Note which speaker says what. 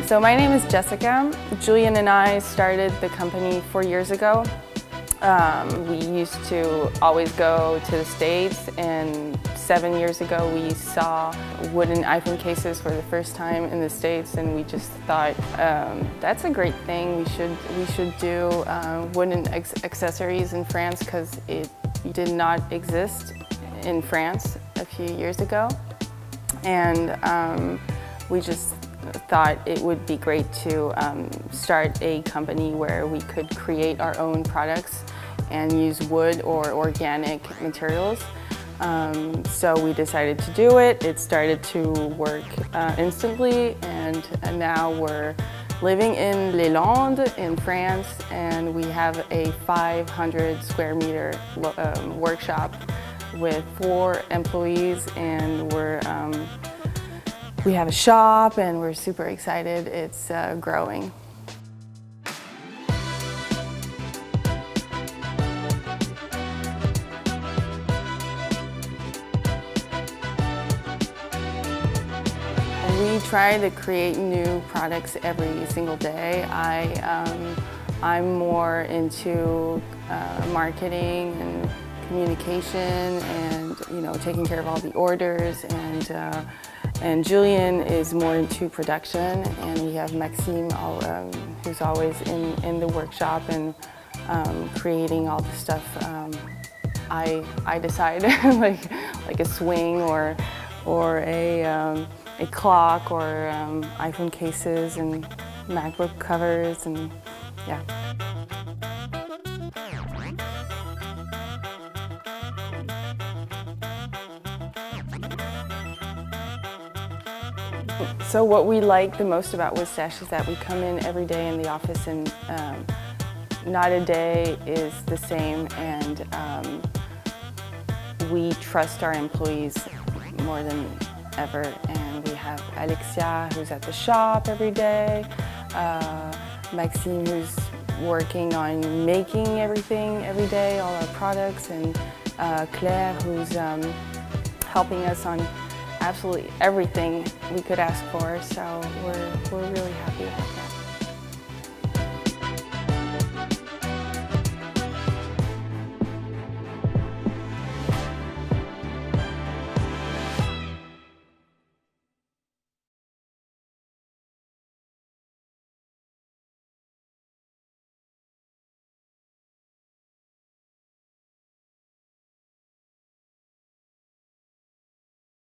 Speaker 1: So my name is Jessica. Julian and I started the company 4 years ago. We used to always go to the States, and 7 years ago we saw wooden iPhone cases for the first time in the States, and we just thought that's a great thing. We should do wooden accessories in France because it did not exist in France a few years ago, and we just thought it would be great to start a company where we could create our own products and use wood or organic materials. So we decided to do it. It started to work instantly, and now we're living in Les Landes in France, and we have a 500 square meter workshop with 4 employees, and we have a shop, and we're super excited. It's growing. We try to create new products every single day. I'm more into marketing and communication, and taking care of all the orders, and Julian is more into production, and we have Maxime who's always in the workshop and creating all the stuff. I decide like a swing or a clock or iPhone cases and MacBook covers, and yeah. So what we like the most about Woodstache is that we come in every day in the office, and not a day is the same, and we trust our employees more than ever. And we have Alexia, who's at the shop every day, Maxime, who's working on making everything every day, all our products, and Claire, who's helping us on absolutely everything we could ask for, so we're really happy about that.